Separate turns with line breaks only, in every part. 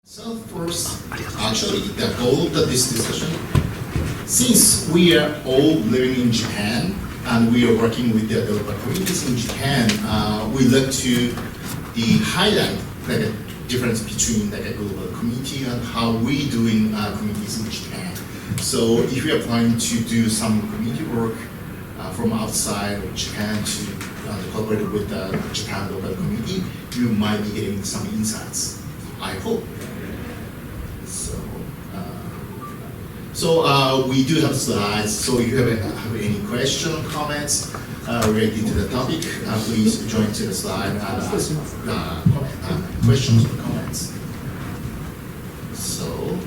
So first, actually, the goal of this discussion, since we are all living in Japan and we are working with the developer communities in Japan, we like to highlight the difference between a global community and how we doing communities in Japan. So if you are planning to do some community work from outside of Japan to collaborate with the Japan local community, you might be getting some insights, I hope. So we do have slides, so if you have any questions or comments related to the topic, please join to the slide and ask questions or comments. So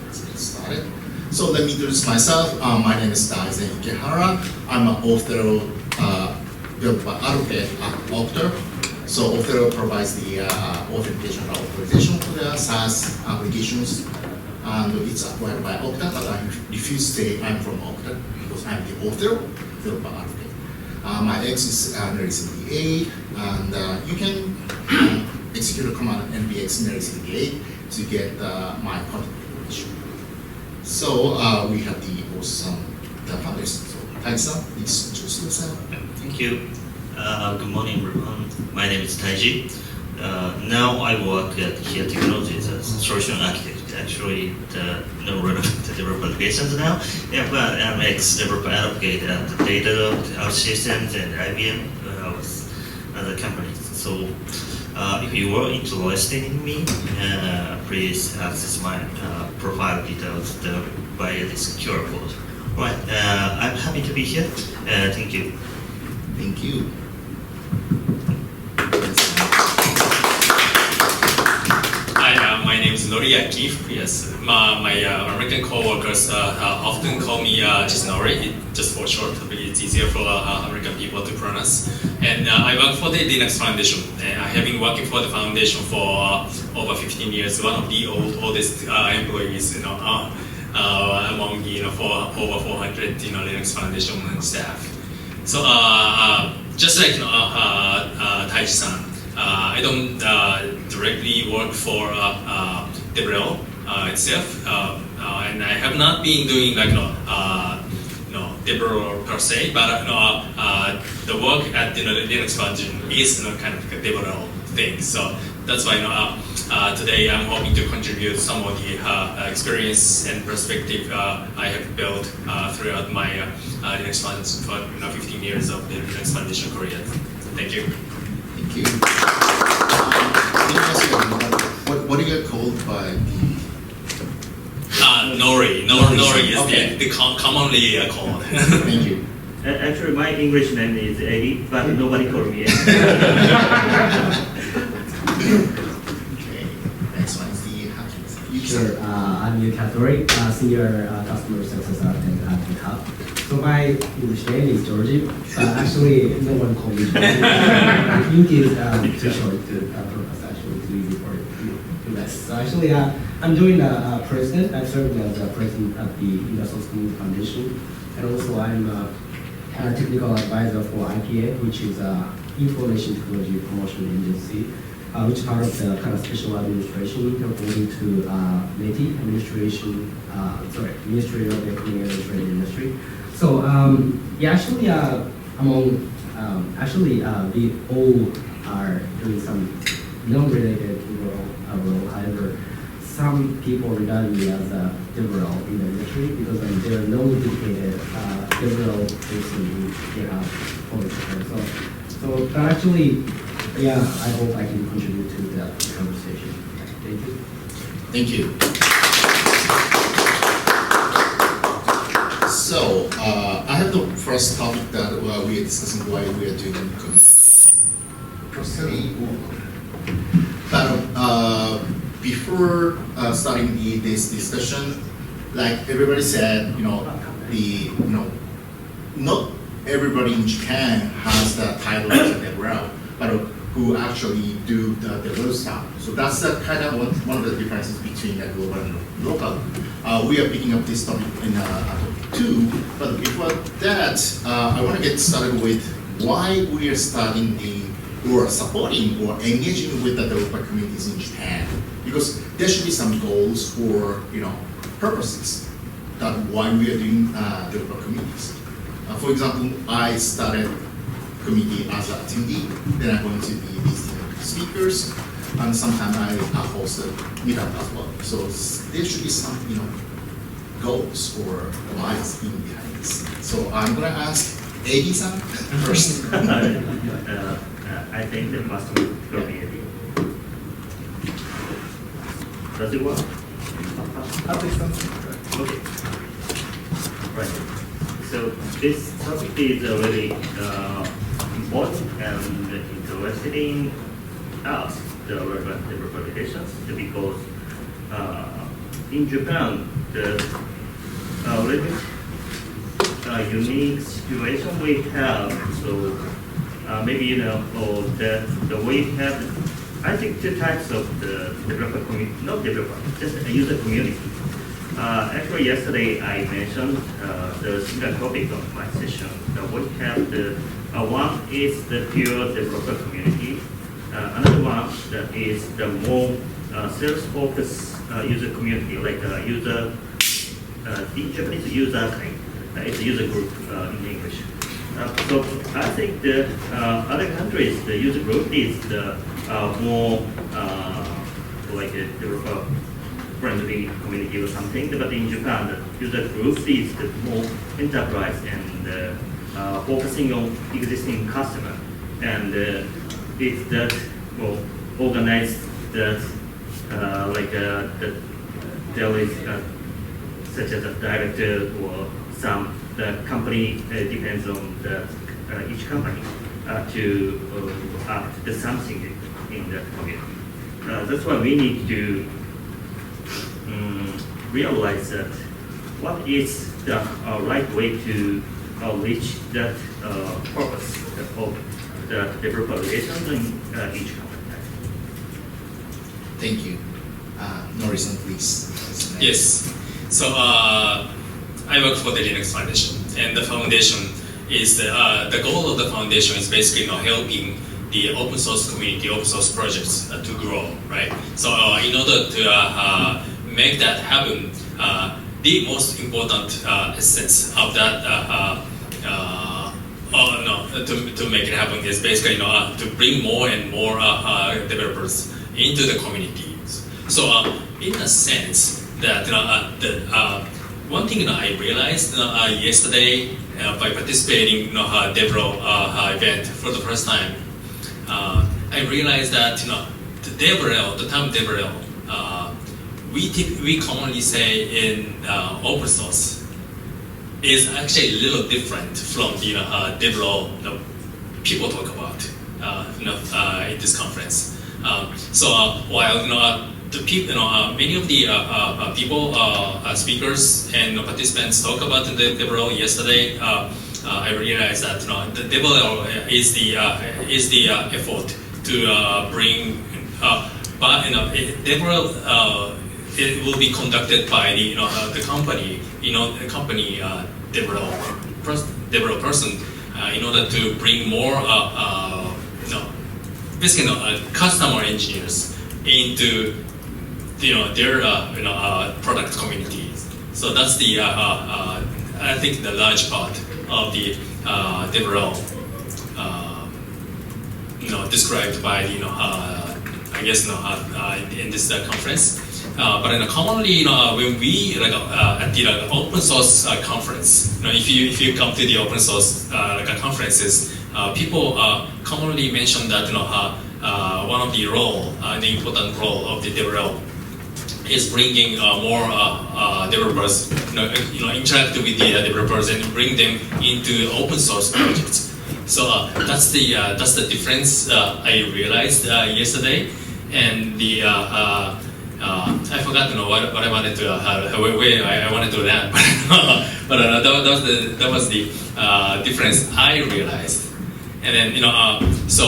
let's get started. So let me introduce myself. My name is Daisen Ikehara. I'm an author, developer advocate at Okta. So Okta provides the authentication and authorization for the SaaS applications. And it's acquired by Okta, but I refuse to say I'm from Okta because I'm the author, developer advocate. My X is nrcd8, and you can execute a command npx nrcd8 to get my contact information. So we have the awesome panelists. So Taiji-san, please introduce yourself.
Thank you. Good morning, everyone. My name is Taiji. Now I work at Here Technologies as a solution architect. Actually, no relevant to developer applications now. Yeah, but I'm ex-developer advocate at Datadog, OutSystems, and IBM with other companies. So if you are interested in me, please access my profile details via this QR code. Right, I'm happy to be here. Thank you.
Thank you.
My name is Noriaki. Yes, my American coworkers often call me just Nori, just for short. It's easier for American people to pronounce. And I work for the Linux Foundation. I have been working for the foundation for over 15 years. One of the oldest employees, among for over 400 Linux Foundation staff. So just like Taiji-san. I don't directly work for DevRel itself, and I have not been doing DevRel per se, but the work at Linux Foundation is kind of a DevRel thing. So that's why today I'm hoping to contribute some of the experience and perspective I have built throughout my Linux Foundation for 15 years of the Linux Foundation career. Thank you.
Thank you. What do you get called by the?
Nori. Nori is
okay.
the commonly called.
Thank you.
Actually, my English name is Eddie, but nobody called me Eddie.
Okay. Next one is the
Sure. I'm Yuki Hattori, Senior Customer Success Architect at GitHub. So my English name is Georgie, but actually no one called me Georgie. Yuki is too short to pronounce, actually too easy for US. So actually I'm doing president. I'm serving as a president at the Industrial Community Foundation. And also I'm a technical advisor for IPA, which is Information Technology Promotion Agency, which is part of the kind of special administration reporting to METI, Ministry of the Economic and Trade Industry. So yeah, actually, we all are doing some non-related role. However, some people regard me as a DevRel in the industry because there are no dedicated DevRel person who GitHub for Japan. So but actually, yeah, I hope I can contribute to that conversation. Thank you.
Thank you. So, I have the first topic that we are discussing why we are doing community work. But before starting this discussion, like everybody said, not everybody in Japan has the title of DevRel, but who actually do the DevRel stuff. So that's the kind of one of the differences between the global and local. We are picking up this topic in topic 2, but before that, I want to get started with why we are starting the or supporting or engaging with the developer communities in Japan? Because there should be some goals or purposes that why we are doing developer communities. For example, I started community as an attendee, then I'm going to be visiting speakers, and sometimes I host a meetup as well. So there should be some goals or whys in behind this. So I'm gonna ask AD-san first.
I think the first community. Does it work? Okay. Right. So this topic is really important and interesting us, the representations, because in Japan, the little unique situation we have. So maybe or the way we have, I think, two types of the developer community, not developer, just a user community. Actually, yesterday I mentioned the single topic of my session. We have the one is the pure developer community. Another one that is the more sales-focused user community, like user. In Japanese, user kind. It's a user group in English. So I think the other countries, the user group is the more like a developer friendly community or something. But in Japan, the user group is the more enterprise and focusing on existing customer. And it's that organized that there is such as a director or the company depends on each company to act the something in the community. That's why we need to realize that what is the right way to reach that purpose of the developer relations in each company.
Thank you. Nori-san, please.
Yes. So I work for the Linux Foundation, and the foundation is the goal of the foundation is basically helping the open source community, open source projects to grow, right? So in order to make that happen, the most important essence of that to make it happen is basically to bring more and more developers into the communities. So in a sense that one thing I realized yesterday by participating in DevRel event for the first time, I realized that the DevRel, the term DevRel, we commonly say in open source is actually a little different from the DevRel people talk about in this conference. So while the people, many of the people, speakers and participants talk about the DevRel yesterday, I realized that the DevRel is the effort to bring, but DevRel it will be conducted by the company, company DevRel person, in order to bring more basically customer engineers into their product communities. So that's the I think the large part of the DevRel described by the I guess in this conference. But commonly when we at the open source conference, if you come to the open source conferences, people commonly mention that one of the the important role of the DevRel is bringing more developers, interact with the developers and bring them into open source projects. So that's the difference I realized yesterday, and the I forgot what I wanted to where I wanted to land, but that was the difference I realized. And then so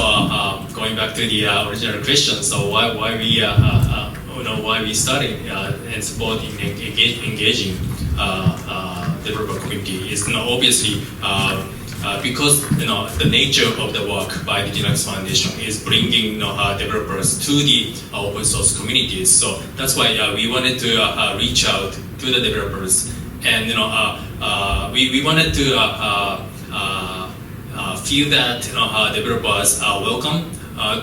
going back to the original question, so why we started and supporting engaging developer community is obviously because the nature of the work by the Linux Foundation is bringing developers to the open source communities. So that's why we wanted to reach out to the developers, and we wanted to feel that developers are welcome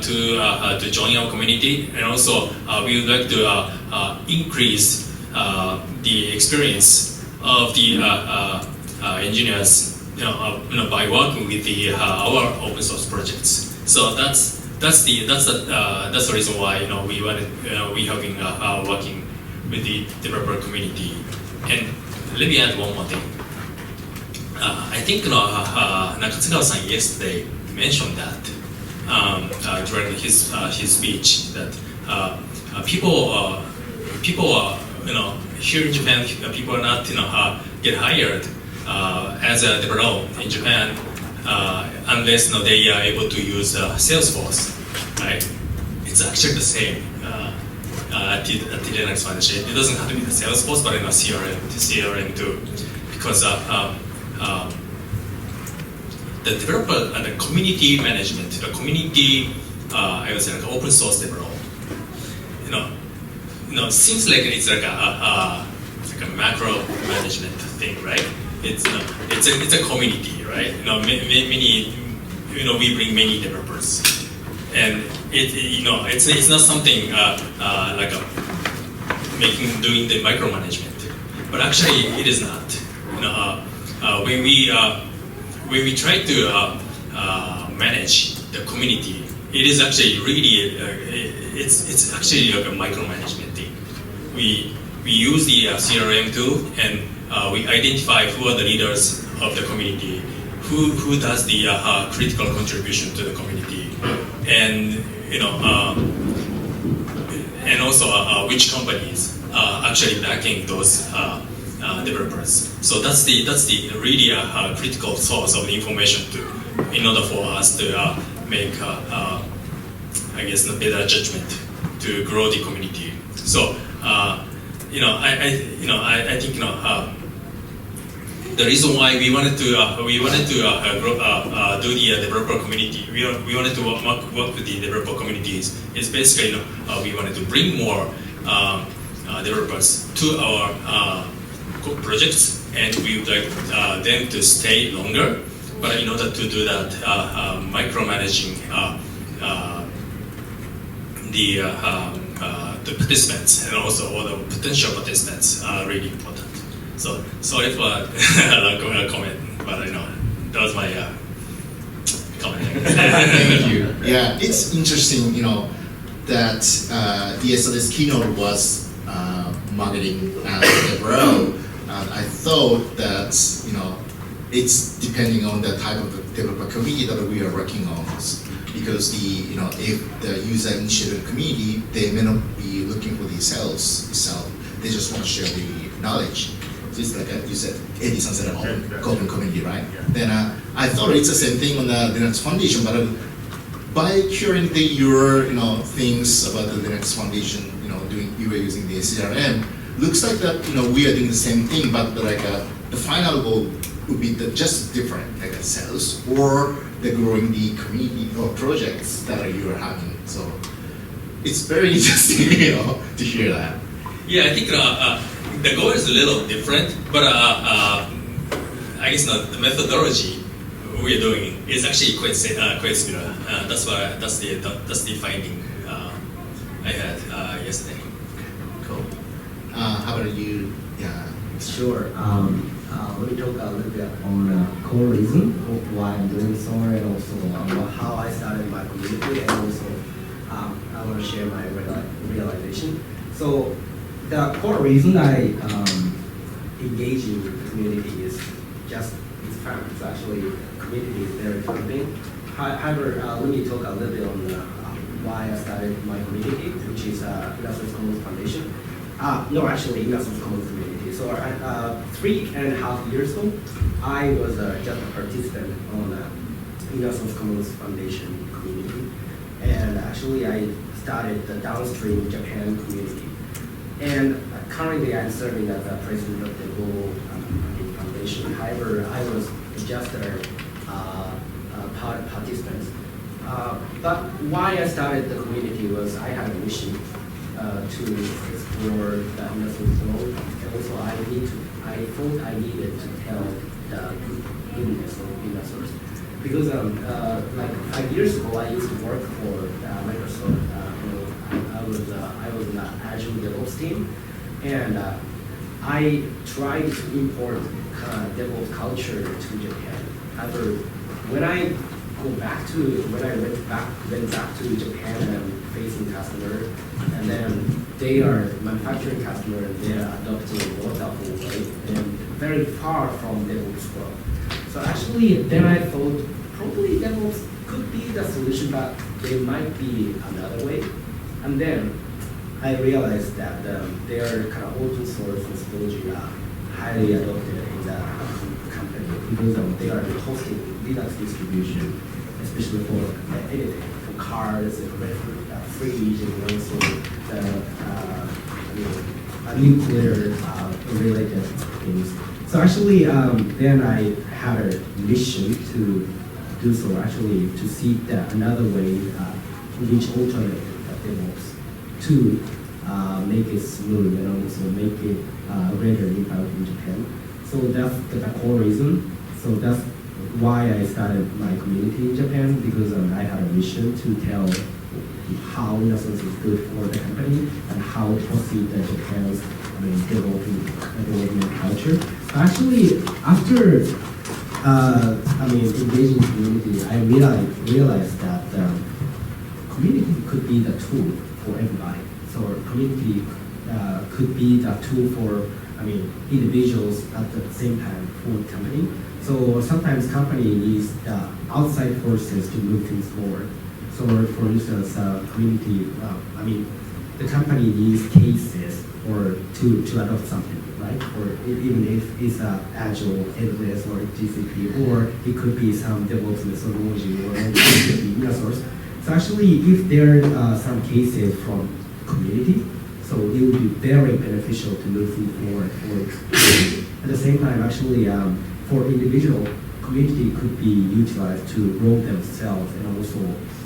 to join our community, and also we would like to increase the experience of the engineers by working with our open source projects. So that's the reason why we have been working with the developer community. And let me add one more thing. I think Nakatsugawa-san yesterday mentioned that during his speech, that people are here in Japan, people are not get hired as a DevRel in Japan unless they are able to use Salesforce, right? It's actually the same at the Linux Foundation. It doesn't have to be the Salesforce, but CRM too, because the developer and the community management, the community, I would say like open source DevRel, seems like it's like a macro management thing, right? It's a community, right? Many we bring many developers, and it's not something like doing the micromanagement, but actually it is not. When we try to manage the community, it is actually really it's actually like a micromanagement thing. We use the CRM tool, and we identify who are the leaders of the community, who does the critical contribution to the community, and and also which companies are actually backing those developers. So that's the really critical source of the information in order for us to make I guess a better judgment to grow the community. So I think the reason why we wanted to do the developer community, we wanted to work with the developer communities is basically we wanted to bring more developers to our projects, and we would like them to stay longer. But in order to do that, micromanaging the participants and also all the potential participants are really important. So sorry for a long comment, but that was my comment.
Thank you. Yeah, it's interesting, that yesterday's keynote was marketing DevRel. I thought that it's depending on the type of the developer community that we are working on, because if the user initiative community, they may not be looking for the sales itself. They just want to share the knowledge. So it's like you said, Eddie-san said, open community, right? Yeah. Then I thought it's the same thing on the Linux Foundation, but by hearing your things about the Linux Foundation, you were using the CRM, looks like that we are doing the same thing, but like the final goal would be just different, like a sales or the growing the community or projects that you are having. So it's very interesting, to hear that.
Yeah, I think the goal is a little different, but I guess the methodology we are doing is actually quite similar. That's the finding I had yesterday.
Cool. How about you? Yeah.
Sure. Let me talk a little bit on the core reason of why I'm doing so, and also how I started my community, and also I want to share my realization. So the core reason I engage in the community is just it's fun. It's actually community is very camping. However, let me talk a little bit on why I started my community, which is Innocence Commons Foundation. No, actually, Innocence Commons community. So 3.5 years ago, I was just a participant on Innocence Commons Foundation community, and actually I started the downstream Japan community. And currently, I'm serving as the president of the Global Foundation. However, I was just a participants. But why I started the community was I had a mission to explore the innocent world, and also I thought I needed to tell the goodness of innocence. Because like 5 years ago, I used to work for Microsoft. I was in the Azure DevOps team, and I tried to import DevOps culture to Japan. However, when I went back to Japan and facing customer, and then they are manufacturing customer, and they are adopting waterfall way, and very far from DevOps world. So actually, then I thought probably DevOps could be the solution, but there might be another way. And then I realized that their kind of open source methodology are highly adopted in the company because they are hosting Linux distribution, especially for anything, for cars, fridge, and also the nuclear related things. So actually, then I had a mission to do so, actually, to seek another way, which alternative DevOps to make it smooth and also make it greater impact in Japan. So that's the core reason. So that's why I started my community in Japan, because I had a mission to tell how innocence is good for the company and how to proceed the Japan's development culture. Actually, after engaging the community, I realized that community could be the tool for everybody. So community could be the tool for individuals at the same time for the company. So sometimes company needs outside forces to move things forward. So for instance, community, the company needs cases or to adopt something, right? Or even if it's Agile, AWS, or GCP, or it could be some DevOps methodology, or it could be source. So actually, if there are some cases from community, so it would be very beneficial to move forward. At the same time, actually, for individual, community could be utilized to grow themselves and also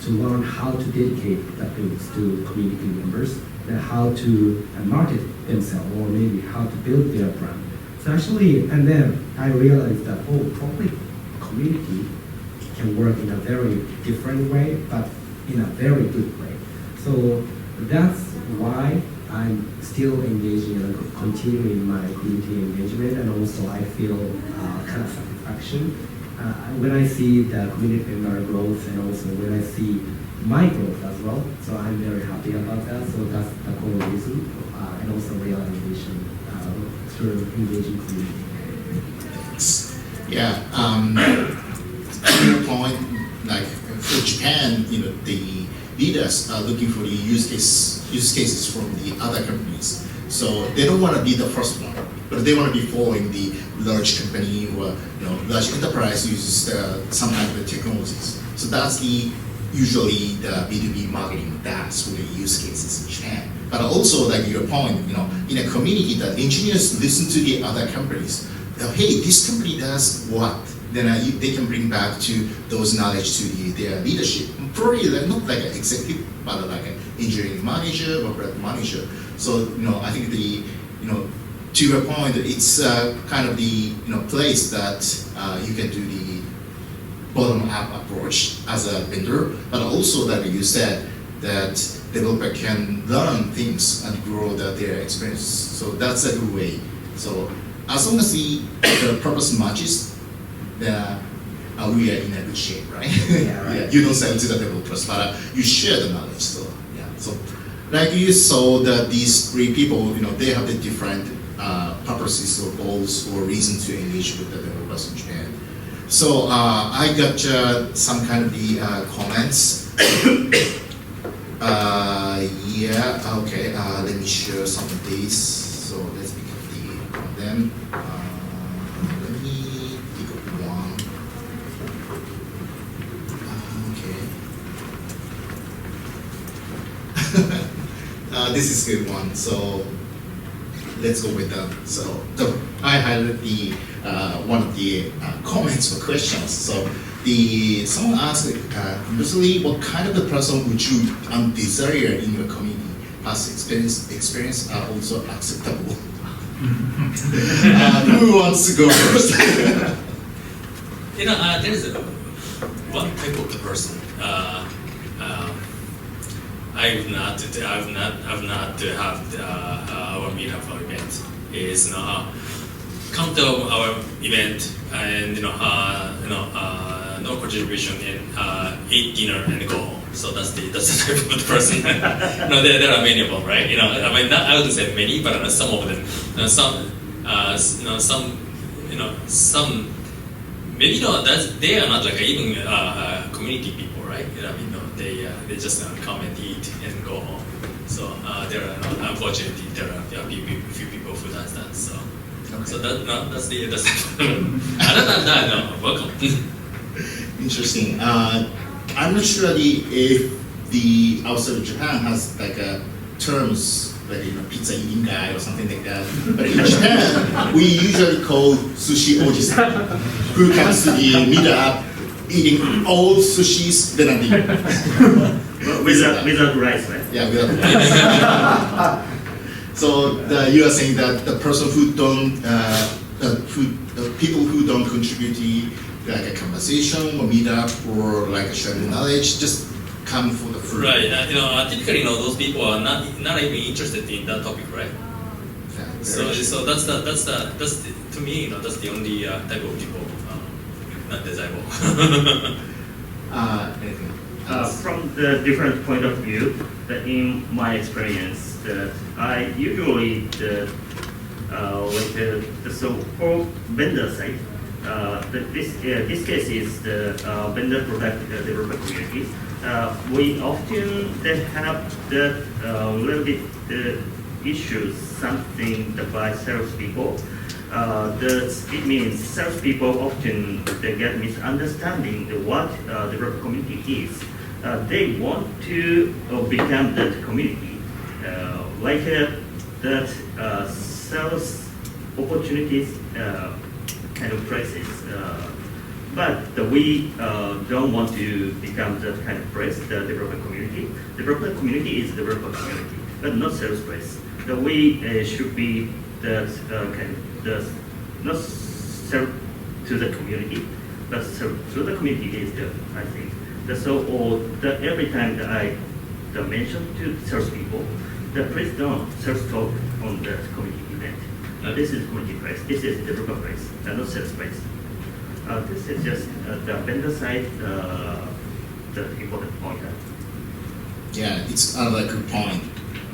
to learn how to dedicate the things to community members and how to market themselves, or maybe how to build their brand. So actually, and then I realized that, probably community can work in a very different way, but in a very good way. So that's why I'm still engaging and continuing my community engagement, and also I feel kind of satisfaction when I see the community member growth, and also when I see my growth as well. So I'm very happy about that. So that's the core reason, and also realization through engaging community.
Yeah. To your point, like for Japan, the leaders are looking for the use cases from the other companies. So they don't want to be the first one, but they want to be following the large company or large enterprise uses some kind of the technologies. So that's usually the B2B marketing does for the use cases in Japan. But also, like your point, in a community that engineers listen to the other companies. Hey, this company does what? Then they can bring back to those knowledge to their leadership. Probably not like an executive, but like an engineering manager or product manager. So I think to your point, it's kind of the place that you can do the bottom-up approach as a vendor, but also that you said that developer can learn things and grow their experience. So that's a good way. So as long as the purpose matches, we are in a good shape, right?
Yeah, right.
Yeah, you don't sell to the developers, but you share the knowledge. So yeah. So like you saw that these three people, they have the different purposes or goals or reason to engage with the developers in Japan. So I got some kind of the comments. Yeah. Okay. Let me share some of these. So let's pick up one of them. Let me pick up one. Okay. This is a good one. So let's go with that. So I highlighted the one of the comments or questions. So someone asked conversely, what kind of the person would you desire in your community? Past experience are also acceptable. Who wants to go first?
There is one type of the person. I've not have our meetup event is come to our event and no contribution and eat dinner and go home. So that's the type of the person. There are many of them, right? I wouldn't say many, but some of them. Some maybe they are not like even community people, right? They just come and eat and go home. So there are unfortunately there are few people who does that. So
Okay.
so that's the other than that, no, welcome.
Interesting. I'm not sure if the outside of Japan has like terms like pizza eating guy or something like that. But in Japan, we usually call sushi oji-san, who comes to the meetup eating all sushis then
Without rice, right?
Yeah, without rice. So you are saying that the person who don't, people who don't contribute to like a conversation or meetup or like a sharing knowledge, just come for the food.
Right. Typically, those people are not even interested in that topic, right?
Yeah,
So that's to me, that's the only type of people not desirable.
Anything?
From the different point of view, in my experience, I usually so for vendor side, this case is the vendor product developer community. We often have the little bit issues, something by salespeople. It means salespeople often they get misunderstanding what the developer community is. They want to become that community, like that sales opportunities kind of places. But we don't want to become that kind of place, the developer community. Developer community is developer community, but not sales place. We should be that not sell to the community, but sell to the community is I think. Every time that I mention to salespeople, please don't sales talk on the community event. This is community place. This is developer place, not sales place. This is just the vendor side, the important point.
Yeah, it's another good point.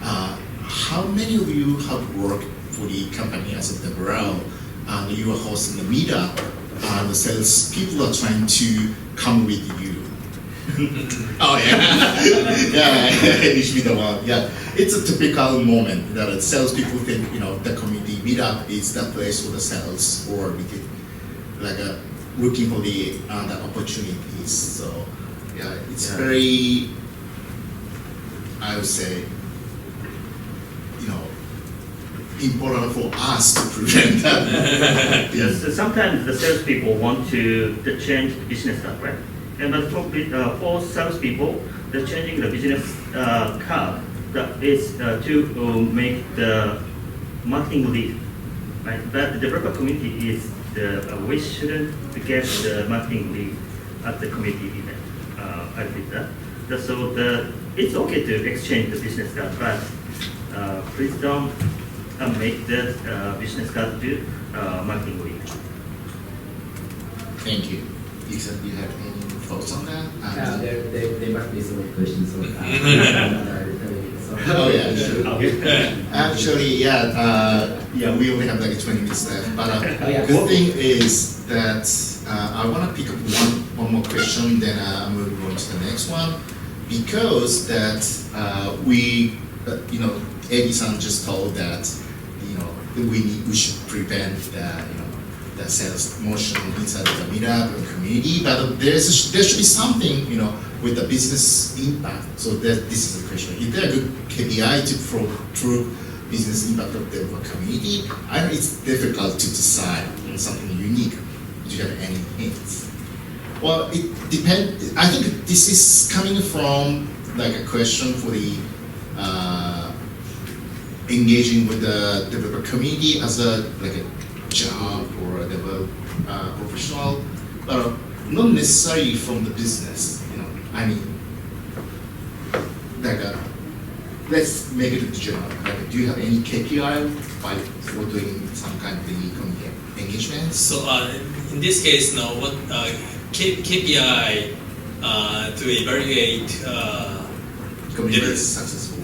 How many of you have worked for the company as a DevRel and you are hosting a meetup and the sales people are trying to come with you? Oh yeah, yeah, you should be the one. Yeah, it's a typical moment that salespeople think the community meetup is that place for the sales or like looking for the opportunities. So yeah, it's very, I would say, important for us to prevent that.
Yes, sometimes the salespeople want to change the business stuff, right? But for salespeople, the changing the business curve that is to make the marketing lead, right? But the developer community is we shouldn't get the marketing lead at the community event. I did that. It's okay to exchange the business card, but please don't make the business card to marketing lead.
Thank you. Lisa, do you have any thoughts on that?
There must be some questions.
Oh yeah, sure. Actually, we only have like 20 minutes left. But the thing is that I want to pick up one more question, then I'm going to go on to the next one, because that Eddie-san just told that we should prevent the sales motion inside of the meetup or community, but there should be something with the business impact. So this is the question: is there a good KPI to prove business impact of the community? I know it's difficult to decide on something unique. Do you have any hints? Well, it depends. I think this is coming from like a question for the engaging with the developer community as a like a job or a developer professional, but not necessarily from the business. You know, I mean, like let's make it general. Like, do you have any KPI for doing some kind of the community engagement?
So in this case, now what KPI to evaluate
Community is successful.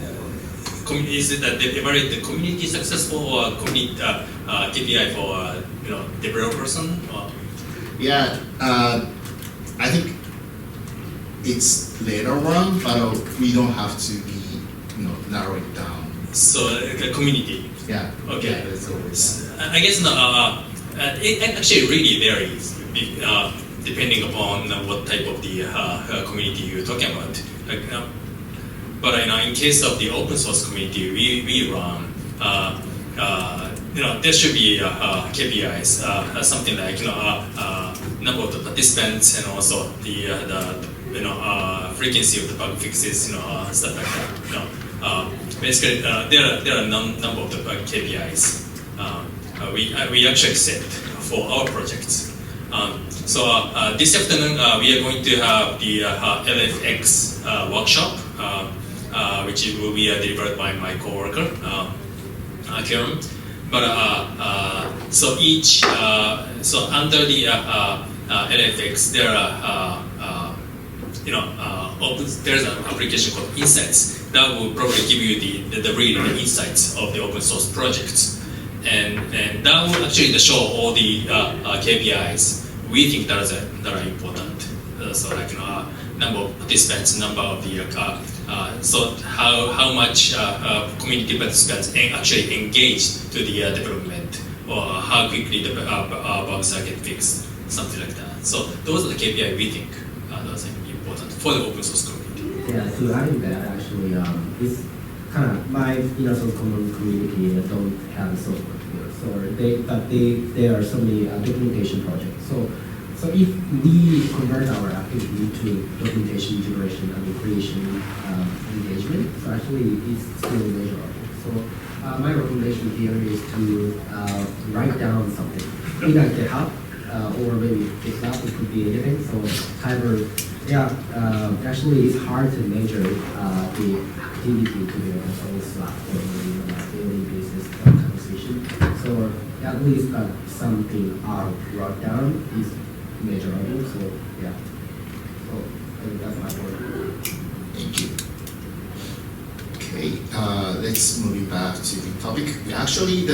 is it that they evaluate the community successful or community KPI for developer person? Or?
Yeah, I think it's later on, but we don't have to be narrow it down.
So the community.
Yeah.
Okay.
Yeah, that's always.
I guess it actually really varies depending upon what type of the community you're talking about. Like, but in case of the open source community, we run. There should be KPIs, something like number of the participants and also the frequency of the bug fixes, stuff like that. Basically, there are number of the KPIs we actually set for our projects. So this afternoon we are going to have the LFX workshop, which will be delivered by my coworker, Karen. But so each so under the LFX there are there's an application called Insights that will probably give you the real insights of the open source projects, and that will actually show all the KPIs we think that are important. So like number of participants, number of the so how much community participants actually engaged to the development, or how quickly the bugs are get fixed, something like that. So those are the KPI we think those are important for the open source community.
Yeah, so adding that actually, it's kind of my source common community that don't have a software here, so there are so many documentation projects. So if we convert our activity to documentation integration and creation engagement, so actually it's still measurable. So my recommendation here is to write down something, either GitHub or maybe GitLab, it could be anything. So however, yeah, actually it's hard to measure the activity to be on Slack or maybe on a daily basis conversation. So at least something wrote down is measurable. So yeah, so I think that's my point.
Thank you. Okay, let's move back to the topic. Actually,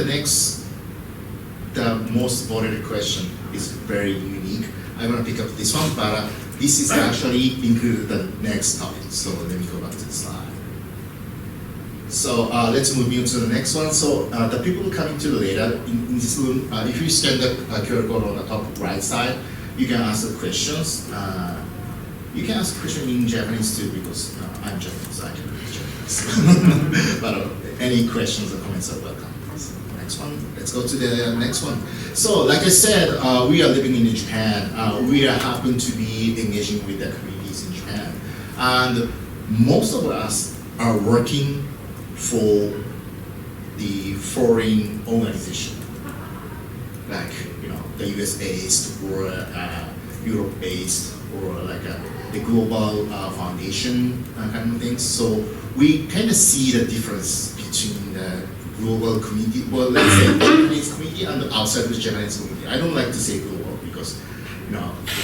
the most voted question is very unique. I'm gonna pick up this one, but this is actually included the next topic. So let me go back to the slide. So let's move on to the next one. So the people coming to later in this room, if you scan the QR code on the top right side, you can ask the questions. You can ask questions in Japanese too, because I'm Japanese, so I can read Japanese. But any questions or comments are welcome. So next one, let's go to the next one. So like I said, we are living in Japan. We happen to be engaging with the communities in Japan. And most of us are working for the foreign organization, like the US based or Europe based or like the global foundation kind of things. So we kind of see the difference between the global community, well, let's say the Japanese community and the outside the Japanese community. I don't like to say global because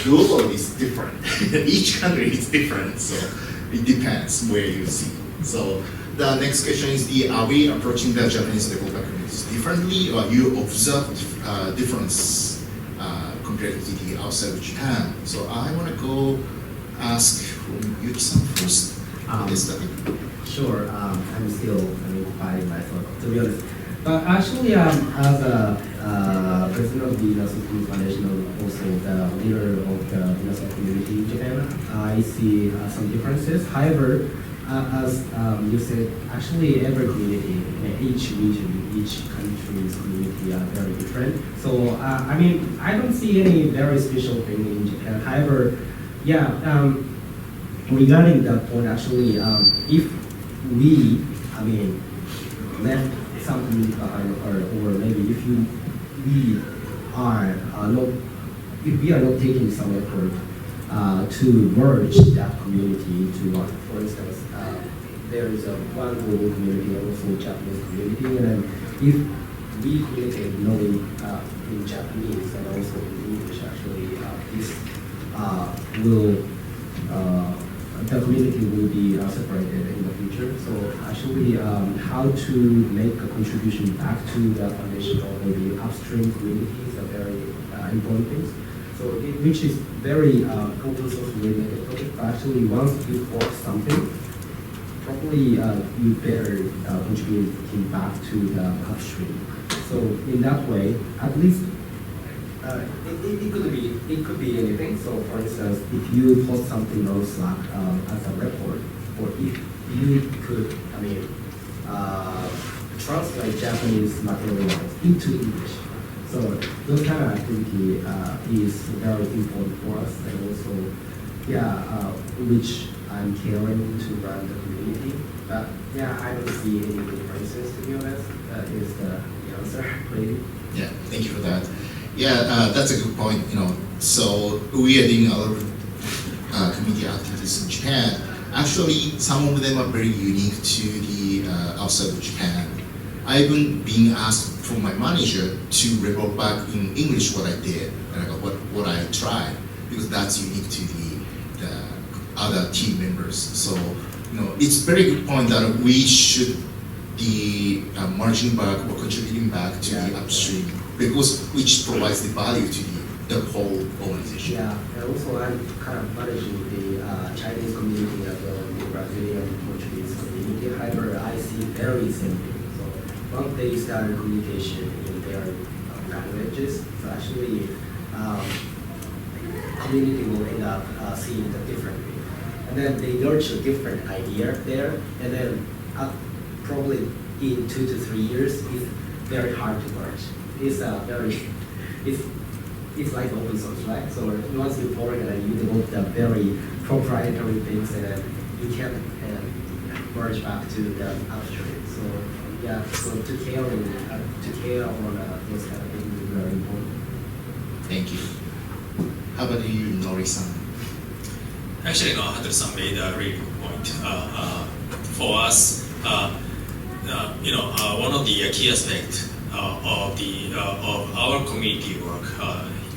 global is different. Each country is different, so it depends where you see. So the next question is are we approaching the Japanese global communities differently, or you observe difference compared to the outside of Japan? So I want to go ask Yuki-san first. This topic.
Sure, I'm still quite myself, to be honest. But actually, as a president of the National Community Foundation and also the leader of the National community in Japan, I see some differences. However, as you said, actually every community, each region, each country's community are very different. So I mean, I don't see any very special thing in Japan. However, yeah, regarding that point, actually, if we, I mean, left some community behind, or maybe if we are not, if we are not taking some effort to merge that community to one. For instance, there is one global community and also Japanese community, and then if we communicate knowing in Japanese and also in English, actually, this will the community will be separated in the future. So actually, how to make a contribution back to the foundation or maybe upstream community is a very important thing. So which is very open source related topic. But actually, once you fork something, probably you better contribute back to the upstream. So in that way, at least it could be anything. So for instance, if you post something on Slack as a report, or if you could, I mean, translate Japanese materials into English. So those kind of activity is very important for us, and also, yeah, which I'm caring to run the community. But yeah, I don't see any differences, to be honest. That is the answer, really.
Yeah, thank you for that. Yeah, that's a good point. So we are doing a lot of community activities in Japan. Actually, some of them are very unique to the outside of Japan. I've been asked from my manager to report back in English what I did and what I tried, because that's unique to the other team members. So it's a very good point that we should be merging back or contributing back to the upstream, because which provides the value to the whole organization.
Yeah, and also I'm kind of managing the Chinese community as well as the Brazilian Portuguese community. However, I see very same thing. So once they start communication in their languages, so actually community will end up seeing it differently. And then they nurture different idea there, and then probably in 2 to 3 years, it's very hard to merge. It's like open source, right? So once you organize, you develop the very proprietary things, and then you can merge back to the upstream. So yeah, so to care on those kind of things is very important.
Thank you. How about you, Nori-san?
Actually, Hunter-san made a really good point. For us, one of the key aspects of our community work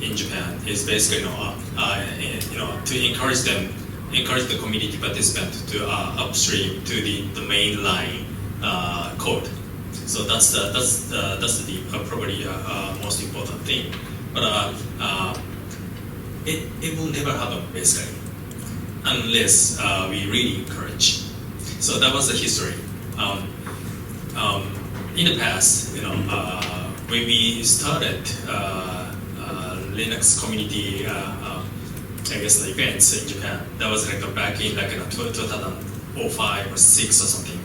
in Japan is basically, to encourage the community participant to upstream to the mainline code. So that's the probably most important thing. But it will never happen basically unless we really encourage. So that was the history. In the past, when we started Linux community, events in Japan, that was back in 2005 or 6 or something.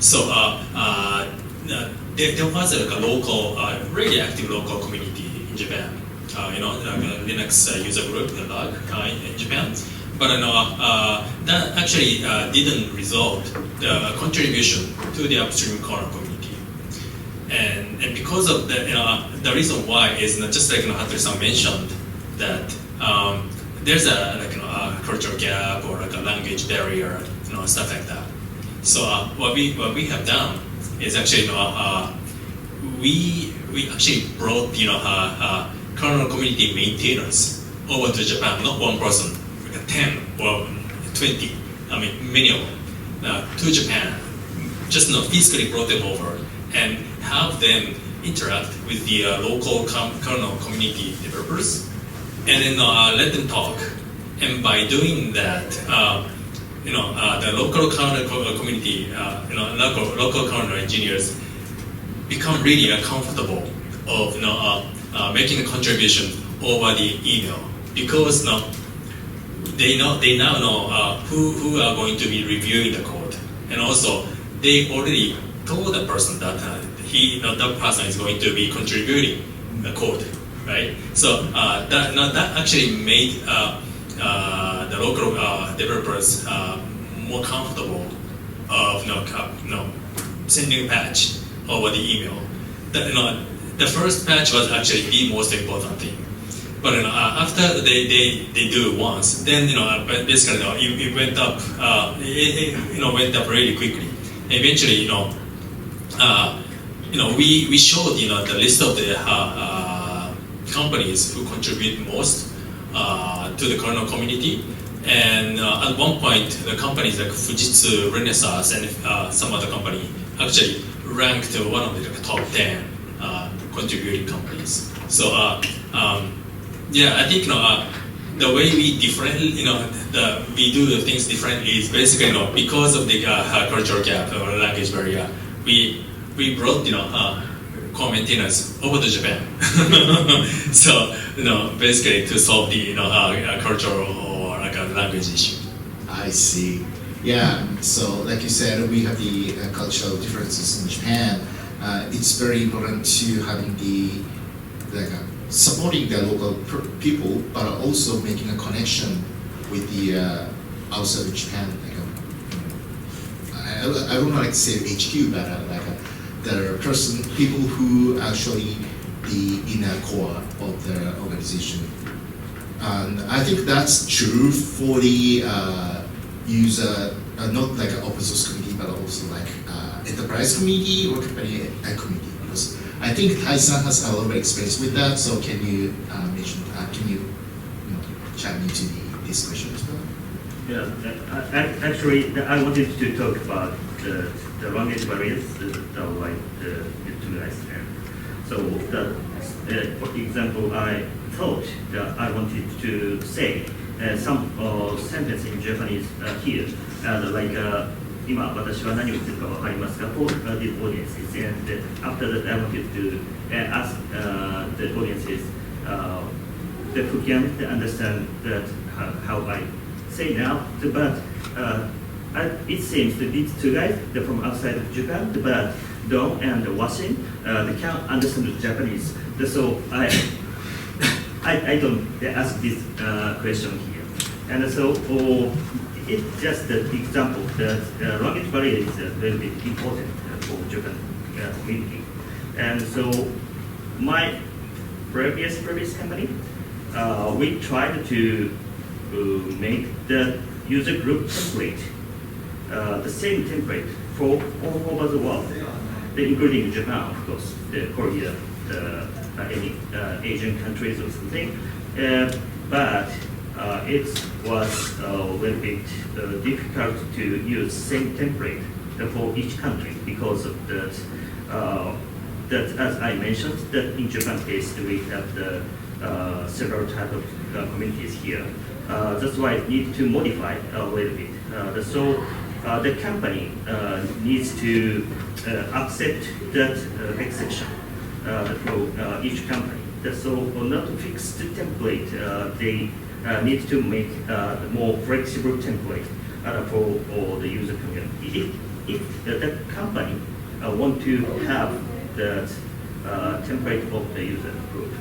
So there was a local, really active local community in Japan. Linux user group, the log in Japan. But that actually didn't result the contribution to the upstream kernel community, and because of the reason why is just like Hunter-san mentioned that there's a cultural gap or a language barrier, stuff like that. So what we have done is actually we actually brought kernel community maintainers over to Japan, not one person. 10 or 20, many of them, to Japan, just physically brought them over and have them interact with the local kernel community developers, and then let them talk. And by doing that, the local kernel community, local kernel engineers become really comfortable of making a contribution over the email, because they now know who are going to be reviewing the code, and also they already told the person that that person is going to be contributing the code, right? So that actually made the local developers more comfortable of sending a patch over the email. The first patch was actually the most important thing. But after they do it once, then basically it went up. It went up really quickly. Eventually, we showed the list of the companies who contribute most to the kernel community. And at one point, the companies like Fujitsu, Renaissance, and some other company actually ranked one of the top 10 contributing companies. So yeah, I think the way we we do the things differently is basically because of the cultural gap or language barrier. We brought core maintainers over to Japan. So basically to solve the cultural or language issue.
I see. Yeah. So like you said, we have the cultural differences in Japan. It's very important to having the supporting the local people, but also making a connection with the outside of Japan. I don't like to say HQ, but the people who actually the inner core of the organization. And I think that's true for the user, not like an open source community, but also like enterprise community or company community. Because I think Tai-san has a lot of experience with that. So can you mention? Can you chime into this question as well?
Yeah, actually, I wanted to talk about the language barriers that like the two guys have. So, for example, I thought that I wanted to say some sentence in Japanese here, like 今私は何を言ってるかわかりますか for the audiences, and after that I wanted to ask the audiences who can understand that how I say now, but it seems that these two guys, they're from outside of Japan, but Don and Washin, they can't understand Japanese. So I don't ask this question here. And so it's just an example that language barrier is very important for Japan community. And so my previous company, we tried to make the user group template, the same template for all over the world, including Japan, of course, Korea, any Asian countries or something. But it was a little bit difficult to use same template for each country because of that. That, as I mentioned, that in Japan case we have the several type of communities here. That's why it needs to modify a little bit. So the company needs to accept that exception for each company. So not to fix the template, they need to make more flexible template for the user community. If the company want to have the template of the user group,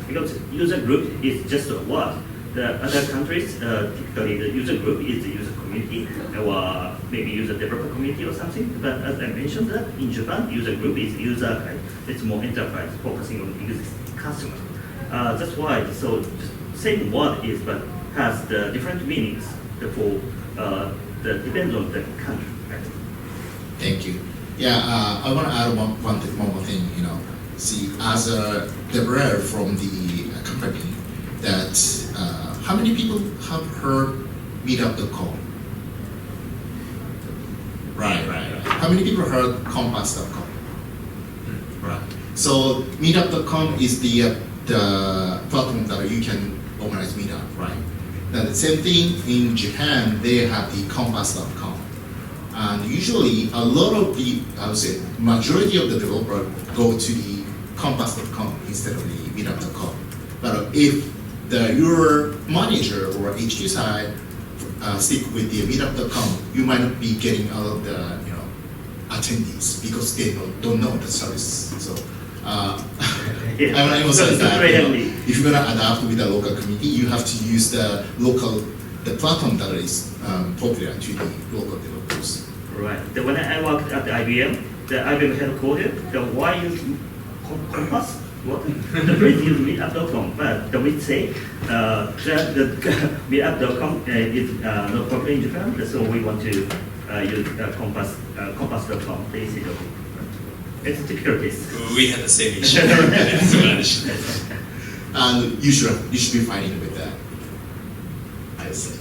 because user group is just a word. The other countries, typically the user group is the user community or maybe user developer community or something. But as I mentioned, that in Japan, user group is user, it's more enterprise, focusing on existing customer. That's why, so same word is, but has the different meanings for the depends on the country. Right?
Thank you. Yeah, I want to add one more thing. See, as a DevRel from the company, that how many people have heard Meetup.com? Right. How many people heard Compass.com? Right. So Meetup.com is the platform that you can organize meetup, right? Now the same thing in Japan, they have the Compass.com. And usually a lot of the, I would say, majority of the developers go to the Compass.com instead of the Meetup.com. But if your manager or HQ side stick with the meetup.com, you might not be getting all of the attendees because they don't know the service. So I want to emphasize that if you're gonna adapt with the local community, you have to use the platform that is popular to the local developers.
Right. When I worked at the IBM, the IBM headquarters, why use Compass? What? Please use meetup.com, but we say that the meetup.com is not popular in Japan, so we want to use compass.com. It's a typical case.
We had the same issue.
And you should be fine with that, I say.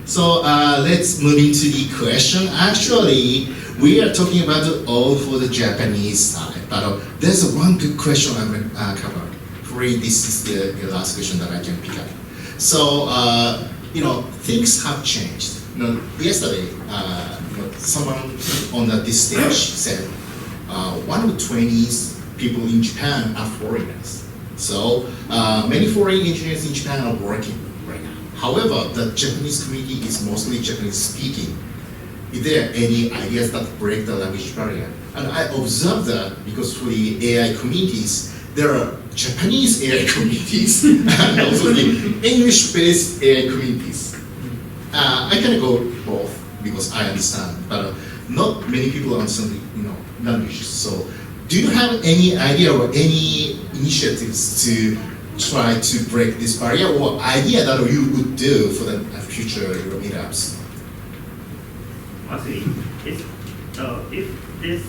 So let's move into the question. Actually, we are talking about all for the Japanese side, but there's one good question I'm going to cover. Probably this is the last question that I can pick up. So, things have changed. Yesterday, someone on this stage said, 1 of 20 people in Japan are foreigners. So many foreign engineers in Japan are working right now. However, the Japanese community is mostly Japanese speaking. Is there any ideas that break the language barrier? And I observed that because for the AI communities, there are Japanese AI communities and also the English-based AI communities. I can go both because I understand, but not many people understand languages. So, do you have any idea or any initiatives to try to break this barrier, or idea that you would do for the future meetups?
Actually, if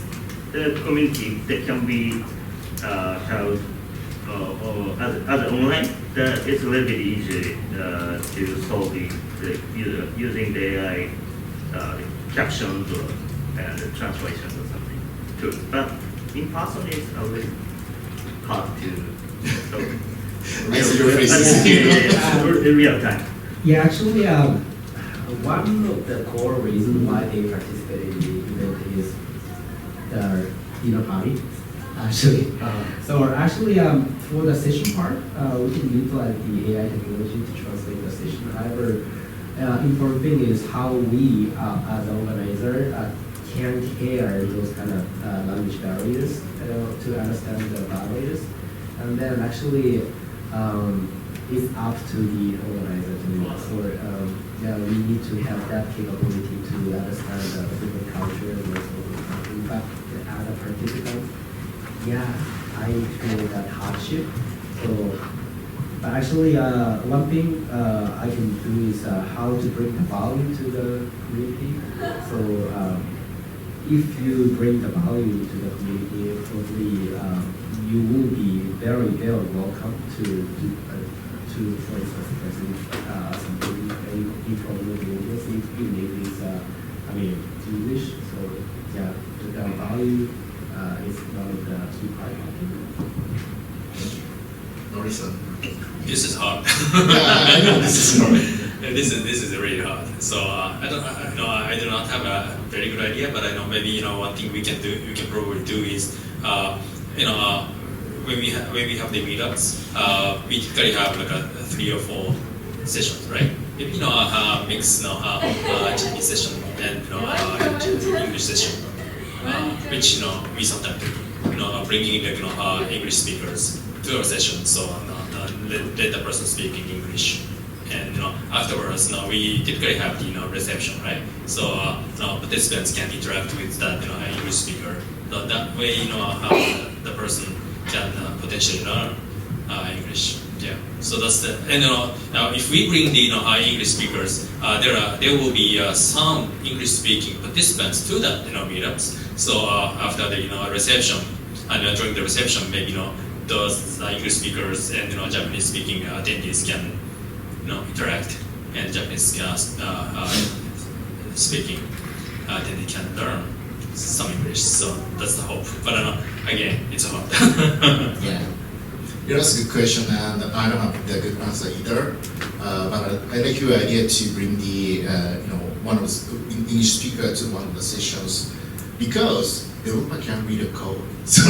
the community that can be held as online, it's a little bit easier to solve using the AI captions and translations or something too. But in person, it's a little hard to solve. In real time.
Yeah, actually, one of the core reasons why they participated in the event is the party. Actually, for the session part, we can utilize the AI technology to translate the session. However, important thing is how we, as an organizer, can care those kind of language barriers to understand the violators, and then actually it's up to the organizer to do it. So we need to have that capability to understand the different cultures and also but as a participant, I feel that hardship. So, but actually, one thing I can do is how to bring the value to the community. So, if you bring the value to the community, probably you will be very, very welcome to for instance, present something from the audience. If you need this, English. So, the value is one of the key parts of
Norison.
This is hard.
I know this is hard.
This is really hard. So I do not have a very good idea, but I know maybe one thing we can probably do is when we have the meetups, we typically have like 3 or 4 sessions, right? Maybe mix Japanese session and English session, which we sometimes do. Bringing like English speakers to our session, so let the person speak in English. And afterwards, we typically have the reception, right? So participants can interact with that English speaker. So that way, the person can potentially learn English. Yeah. So that's the now if we bring the English speakers, there will be some English speaking participants to that meetups. So after the reception and during the reception, maybe those English speakers and Japanese speaking attendees can interact, and Japanese speaking then they can learn some English. So that's the hope. But again, it's hard.
Yeah, that's a good question, and I don't have the good answer either. But I like your idea to bring the one of the English speaker to one of the sessions, because developer can read a code. So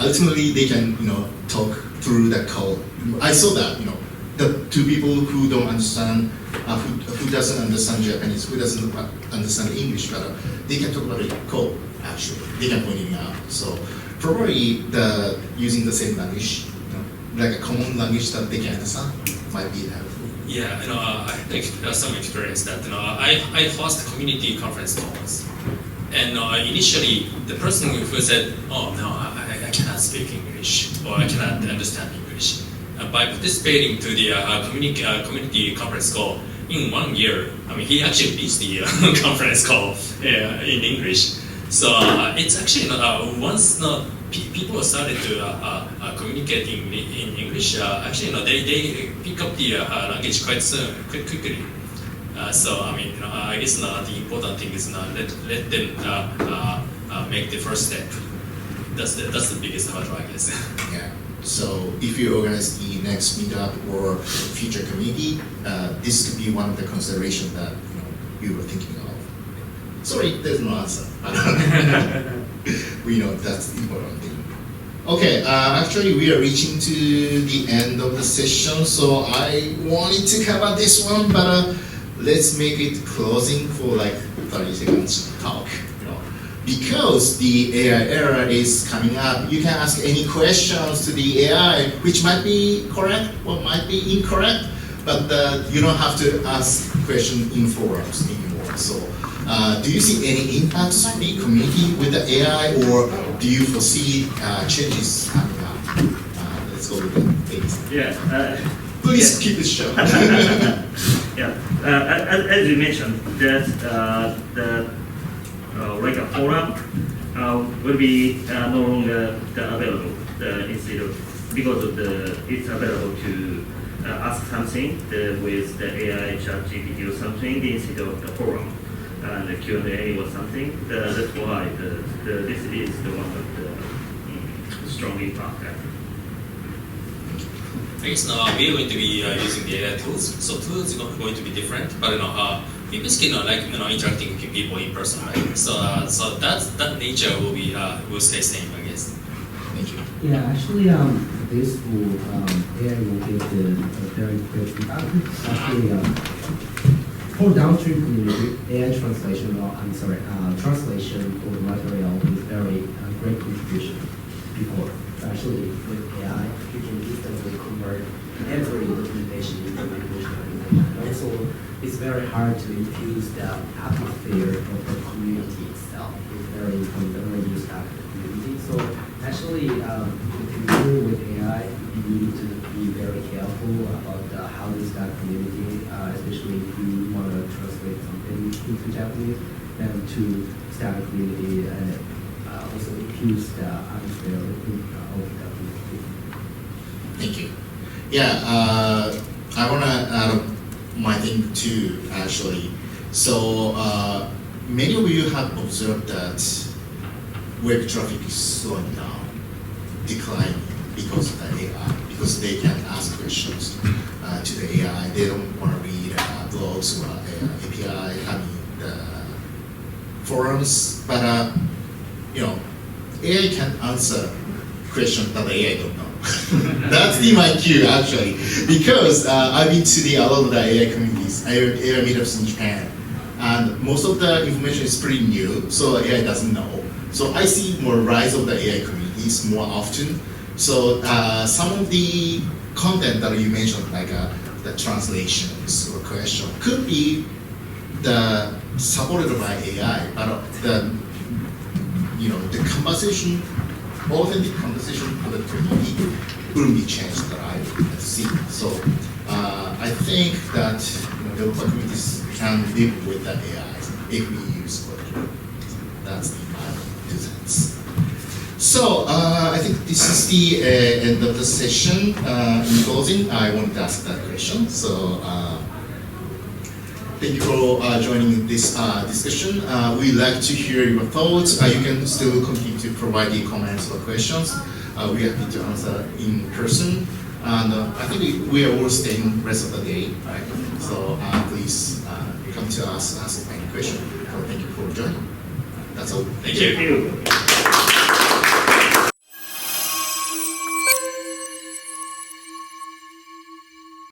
ultimately they can talk through the code. I saw that the two people who don't understand, who doesn't understand Japanese, who doesn't understand English, but they can talk about it code. Actually, they can point it out. So probably using the same language, like a common language that they can understand, might be helpful.
Yeah, I had some experience that I host community conference calls, and initially the person who said, "Oh no, I cannot speak English or I cannot understand English," by participating to the community conference call in 1 year, he actually reached the conference call in English. So it's actually once people started to communicate in English, actually they pick up the language quite quickly. So I guess the important thing is let them make the first step. That's the biggest hurdle, I guess.
Yeah. So if you organize the next meetup or future committee, this could be one of the considerations that you were thinking of. Sorry, there's no answer. We know that's the important thing. Okay, actually we are reaching to the end of the session, so I wanted to cover this one, but let's make it closing for like 30 seconds talk. Because the AI era is coming up, you can ask any questions to the AI, which might be correct or might be incorrect, but you don't have to ask questions in forums anymore. So, do you see any impacts to the community with the AI, or do you foresee changes coming up? Let's go with the things.
Yeah.
Please keep it short.
Yeah. As you mentioned, that like a forum will be no longer available instead of, because of it's available to ask something with the AI chat GPT or something instead of the forum and the Q&A or something. That's why this is the one of the strong impact.
I guess we are going to be using the AI tools. So tools are not going to be different, but we basically interacting with people in person, right? So that nature will stay same, I guess.
Thank you.
Yeah, actually, this will AI will give a very quick impact. Actually, for downstream community, AI translation translation for the material is very great contribution before. Actually, with AI, you can instantly convert every documentation into English documentation. And also, it's very hard to infuse the atmosphere of the community itself. It's very important when you start the community. So actually, if you deal with AI, you need to be very careful about how to start community, especially if you want to translate something into Japanese, then to start a community and also infuse the atmosphere of the community.
Thank you. Yeah, I want to add my thing too, actually. So many of you have observed that web traffic is slowing down, declining because of the AI, because they can ask questions to the AI. They don't want to read blogs or API, having the forums, but AI can answer questions that the AI don't know. That's my cue, actually, because I've been to a lot of the AI communities, AI meetups in Japan, and most of the information is pretty new, so AI doesn't know. So I see more rise of the AI communities more often. So some of the content that you mentioned, like the translations or question, could be supported by AI, but the conversation, authentic conversation for the community wouldn't be changed that I've seen. So I think that developer communities can live with the AI if we use it. That's my 2 cents. So I think this is the end of the session. In closing, I wanted to ask that question. So thank you for joining this discussion. We'd like to hear your thoughts. You can still continue to provide the comments or questions. We're happy to answer in person. And I think we are all staying rest of the day, right? So please come to us, ask any question. So thank you for joining. That's all.
Thank you.
Thank you.